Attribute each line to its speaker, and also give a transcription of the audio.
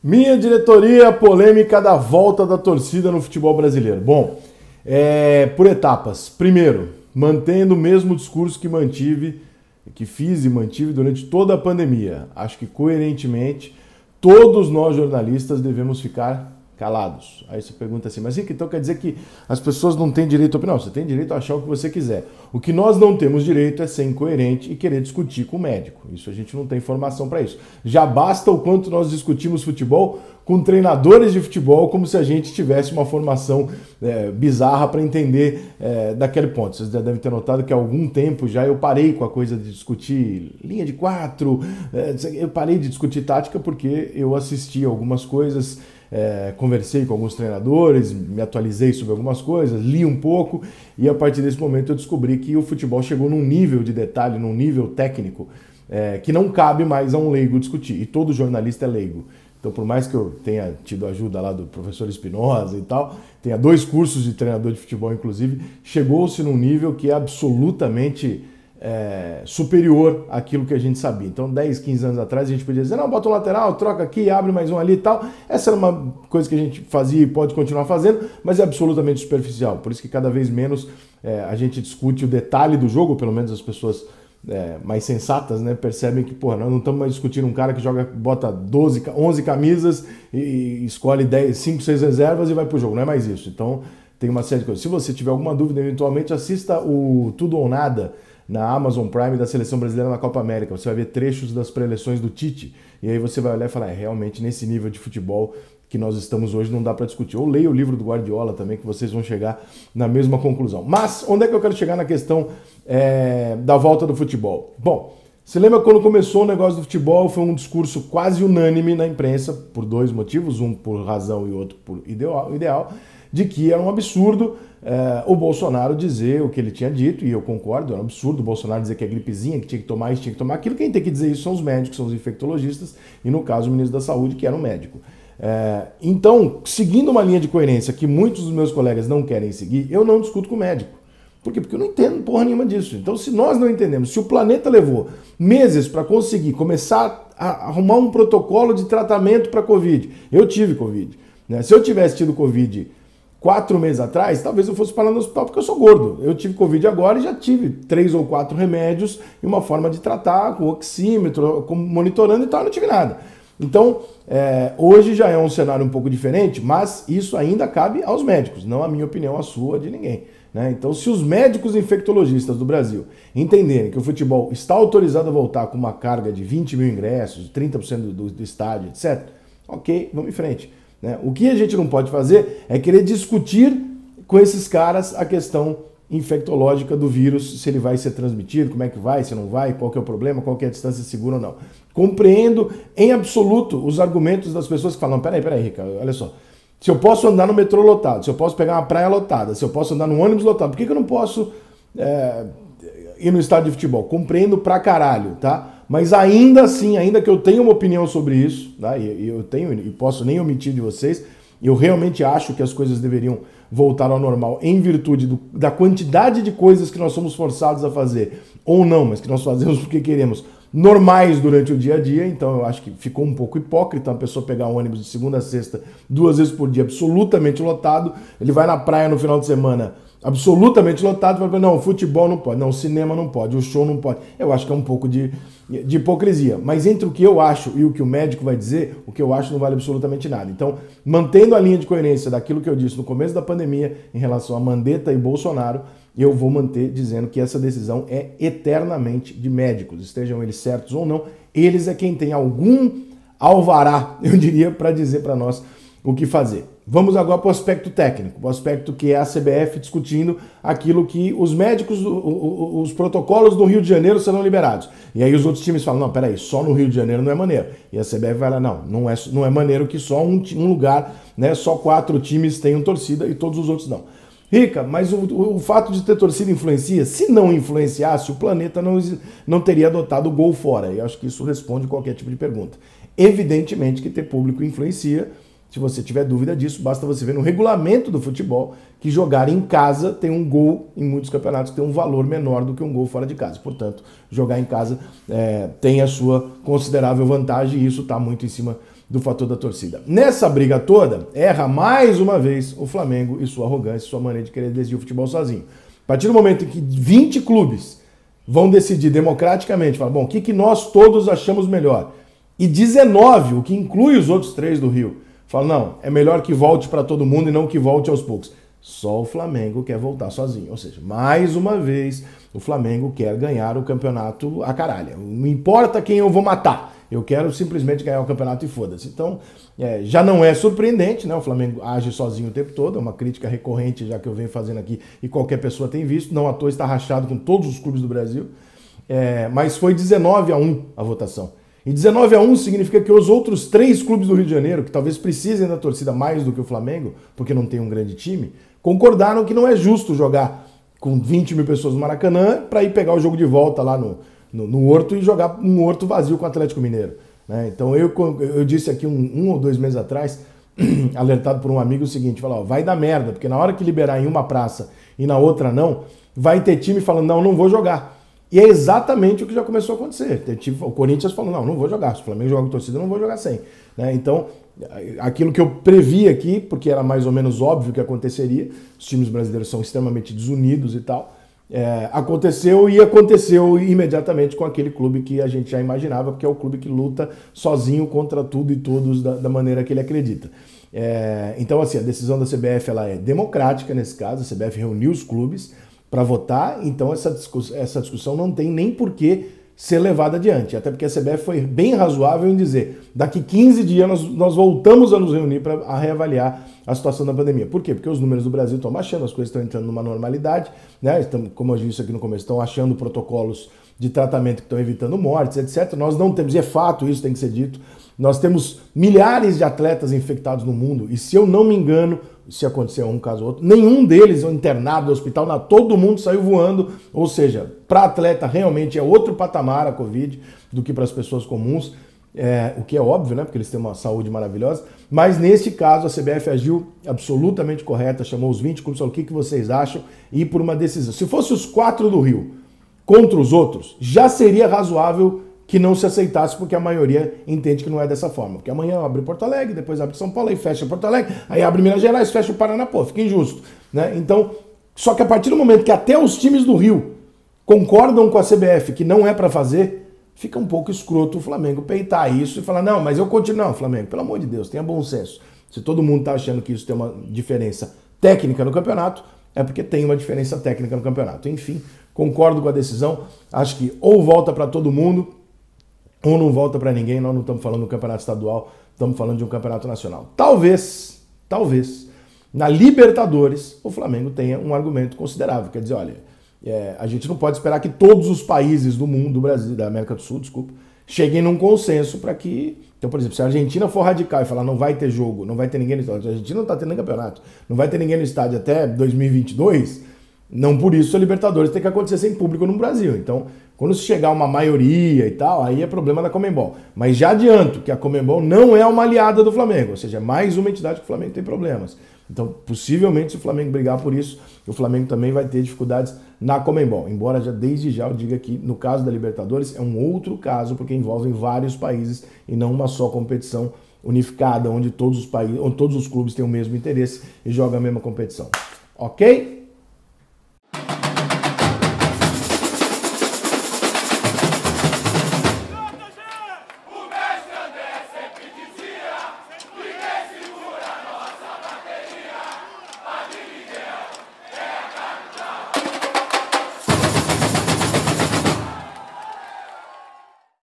Speaker 1: Minha diretoria, polêmica da volta da torcida no futebol brasileiro. Bom, por etapas. Primeiro, mantendo o mesmo discurso que fiz e mantive durante toda a pandemia. Acho que coerentemente todos nós jornalistas devemos ficar calados. Aí você pergunta assim, mas Rick, então quer dizer que as pessoas não têm direito a opinar? Não, você tem direito a achar o que você quiser. O que nós não temos direito é ser incoerente e querer discutir com o médico. Isso a gente não tem formação para isso. Já basta o quanto nós discutimos futebol com treinadores de futebol como se a gente tivesse uma formação bizarra para entender daquele ponto. Vocês já devem ter notado que há algum tempo já eu parei com a coisa de discutir linha de 4, eu parei de discutir tática porque eu assisti algumas coisas, conversei com alguns treinadores, me atualizei sobre algumas coisas, li um pouco e a partir desse momento eu descobri que o futebol chegou num nível de detalhe, num nível técnico que não cabe mais a um leigo discutir, e todo jornalista é leigo. Então, por mais que eu tenha tido ajuda lá do professor Espinosa e tal, tenha 2 cursos de treinador de futebol, inclusive, chegou-se num nível que é absolutamente superior àquilo que a gente sabia. Então, 10, 15 anos atrás, a gente podia dizer, não, bota um lateral, troca aqui, abre mais um ali e tal. Essa era uma coisa que a gente fazia e pode continuar fazendo, mas é absolutamente superficial. Por isso que cada vez menos a gente discute o detalhe do jogo, pelo menos as pessoas mais sensatas, né, percebem que, porra, nós não estamos mais discutindo um cara que bota 11 camisas e escolhe 5, 6 reservas e vai pro jogo, não é mais isso. Então tem uma série de coisas. Se você tiver alguma dúvida, eventualmente assista o Tudo ou Nada na Amazon Prime da Seleção Brasileira na Copa América. Você vai ver trechos das preleções do Tite e aí você vai olhar e falar, realmente nesse nível de futebol que nós estamos hoje não dá para discutir. Ou leia o livro do Guardiola também, que vocês vão chegar na mesma conclusão. Mas onde é que eu quero chegar na questão da volta do futebol? Bom, você lembra quando começou o negócio do futebol, foi um discurso quase unânime na imprensa, por 2 motivos, um por razão e outro por ideal, de que era um absurdo o Bolsonaro dizer o que ele tinha dito, e eu concordo, era um absurdo o Bolsonaro dizer que é gripezinha, que tinha que tomar isso, tinha que tomar aquilo. Quem tem que dizer isso são os médicos, são os infectologistas, e no caso o ministro da Saúde, que era um médico. Então, seguindo uma linha de coerência que muitos dos meus colegas não querem seguir, eu não discuto com o médico. Por quê? Porque eu não entendo porra nenhuma disso. Então, se nós não entendemos, se o planeta levou meses para conseguir começar a arrumar um protocolo de tratamento para Covid, eu tive Covid, né? Se eu tivesse tido Covid 4 meses atrás, talvez eu fosse parar no hospital porque eu sou gordo. Eu tive Covid agora e já tive 3 ou 4 remédios e uma forma de tratar, com oxímetro, monitorando e tal, eu não tive nada. Então, hoje já é um cenário um pouco diferente, mas isso ainda cabe aos médicos, não a minha opinião, a sua, de ninguém, né? Então, se os médicos infectologistas do Brasil entenderem que o futebol está autorizado a voltar com uma carga de 20 mil ingressos, 30% do estádio, etc., ok, vamos em frente, né? O que a gente não pode fazer é querer discutir com esses caras a questão infectológica do vírus, se ele vai ser transmitido, como é que vai, se não vai, qual que é o problema, qual que é a distância segura ou não. Compreendo em absoluto os argumentos das pessoas que falam, peraí, Ricardo, olha só, se eu posso andar no metrô lotado, se eu posso pegar uma praia lotada, se eu posso andar num ônibus lotado, por que eu não posso ir no estádio de futebol? Compreendo pra caralho, tá? Mas ainda assim, ainda que eu tenha uma opinião sobre isso, tá? E eu tenho, e posso nem omitir de vocês, eu realmente acho que as coisas deveriam voltar ao normal em virtude da quantidade de coisas que nós somos forçados a fazer, ou não, mas que nós fazemos porque queremos, normais durante o dia a dia. Então eu acho que ficou um pouco hipócrita uma pessoa pegar um ônibus de segunda a sexta 2 vezes por dia, absolutamente lotado, ele vai na praia no final de semana absolutamente lotado, vai falar, não, o futebol não pode, não, o cinema não pode, o show não pode. Eu acho que é um pouco de hipocrisia. Mas entre o que eu acho e o que o médico vai dizer, o que eu acho não vale absolutamente nada. Então, mantendo a linha de coerência daquilo que eu disse no começo da pandemia em relação a Mandetta e Bolsonaro, eu vou manter dizendo que essa decisão é eternamente de médicos, estejam eles certos ou não, eles é quem tem algum alvará, eu diria, para dizer para nós o que fazer. Vamos agora para o aspecto técnico, o aspecto que é a CBF discutindo aquilo que os médicos, os protocolos do Rio de Janeiro serão liberados. E aí os outros times falam, não, peraí, só no Rio de Janeiro não é maneiro. E a CBF vai lá, não é maneiro que só um lugar, né, só 4 times tenham torcida e todos os outros não. Rica, mas o fato de ter torcida influencia? Se não influenciasse, o planeta não teria adotado o gol fora. E acho que isso responde qualquer tipo de pergunta. Evidentemente que ter público influencia. Se você tiver dúvida disso, basta você ver no regulamento do futebol que jogar em casa tem um gol, em muitos campeonatos, que tem um valor menor do que um gol fora de casa. Portanto, jogar em casa tem a sua considerável vantagem e isso está muito em cima do fator da torcida. Nessa briga toda, erra mais uma vez o Flamengo e sua arrogância, sua maneira de querer decidir o futebol sozinho. A partir do momento em que 20 clubes vão decidir democraticamente, falar, bom, o que nós todos achamos melhor? E 19, o que inclui os outros 3 do Rio, falam, não, é melhor que volte para todo mundo e não que volte aos poucos. Só o Flamengo quer voltar sozinho. Ou seja, mais uma vez, o Flamengo quer ganhar o campeonato a caralho. Não importa quem eu vou matar. Eu quero simplesmente ganhar o campeonato e foda-se. Então, já não é surpreendente, né? O Flamengo age sozinho o tempo todo. É uma crítica recorrente já que eu venho fazendo aqui e qualquer pessoa tem visto. Não à toa está rachado com todos os clubes do Brasil. Mas foi 19-1 a votação. E 19-1 significa que os outros 3 clubes do Rio de Janeiro, que talvez precisem da torcida mais do que o Flamengo, porque não tem um grande time, concordaram que não é justo jogar com 20 mil pessoas no Maracanã para ir pegar o jogo de volta lá no Horto e jogar um Horto vazio com o Atlético Mineiro. Né? Então eu disse aqui um ou 2 meses atrás, alertado por um amigo, o seguinte, falou, vai dar merda, porque na hora que liberar em uma praça e na outra não, vai ter time falando, não vou jogar. E é exatamente o que já começou a acontecer. O Corinthians falou, não vou jogar. Se o Flamengo joga com torcida, não vou jogar sem. Né? Então, aquilo que eu previ aqui, porque era mais ou menos óbvio que aconteceria, os times brasileiros são extremamente desunidos e tal, aconteceu e aconteceu imediatamente com aquele clube que a gente já imaginava, porque é o clube que luta sozinho contra tudo e todos da maneira que ele acredita. Então, assim, a decisão da CBF ela é democrática nesse caso, a CBF reuniu os clubes para votar, então essa discussão não tem nem por que ser levada adiante, até porque a CBF foi bem razoável em dizer, daqui 15 dias nós voltamos a nos reunir para reavaliar a situação da pandemia. Por quê? Porque os números do Brasil estão baixando, as coisas estão entrando numa normalidade, né? Como eu disse aqui no começo, estão achando protocolos de tratamento que estão evitando mortes, etc. Nós não temos, e é fato, isso tem que ser dito, nós temos milhares de atletas infectados no mundo, e se eu não me engano, se acontecer um caso ou outro, nenhum deles é internado no hospital, todo mundo saiu voando, ou seja, para atleta realmente é outro patamar a Covid do que para as pessoas comuns, o que é óbvio, né, porque eles têm uma saúde maravilhosa, mas nesse caso a CBF agiu absolutamente correta, chamou os 20 clubes, falou o que vocês acham, e por uma decisão. Se fosse os 4 do Rio contra os outros, já seria razoável que não se aceitasse, porque a maioria entende que não é dessa forma. Porque amanhã abre Porto Alegre, depois abre São Paulo, aí fecha Porto Alegre, aí abre Minas Gerais, fecha o Paraná, pô, fica injusto. Né? Então, só que a partir do momento que até os times do Rio concordam com a CBF que não é para fazer, fica um pouco escroto o Flamengo peitar isso e falar, não, mas eu continuo. Não, Flamengo, pelo amor de Deus, tenha bom senso. Se todo mundo está achando que isso tem uma diferença técnica no campeonato, é porque tem uma diferença técnica no campeonato. Enfim, concordo com a decisão, acho que ou volta para todo mundo, ou não volta para ninguém. Nós não estamos falando do campeonato estadual, estamos falando de um campeonato nacional. Talvez, na Libertadores, o Flamengo tenha um argumento considerável. Quer dizer, olha, a gente não pode esperar que todos os países do mundo, do Brasil, da América do Sul, desculpa, cheguem num consenso para que... Então, por exemplo, se a Argentina for radical e falar não vai ter jogo, não vai ter ninguém no estádio, a Argentina não está tendo nem campeonato, não vai ter ninguém no estádio até 2022, não por isso a Libertadores tem que acontecer sem público no Brasil. Então, quando chegar uma maioria e tal, aí é problema da Conmebol. Mas já adianto que a Conmebol não é uma aliada do Flamengo, ou seja, é mais uma entidade que o Flamengo tem problemas. Então, possivelmente, se o Flamengo brigar por isso, o Flamengo também vai ter dificuldades na Conmebol. Embora desde já eu diga que, no caso da Libertadores, é um outro caso, porque envolve vários países e não uma só competição unificada, onde todos os clubes têm o mesmo interesse e jogam a mesma competição. Ok?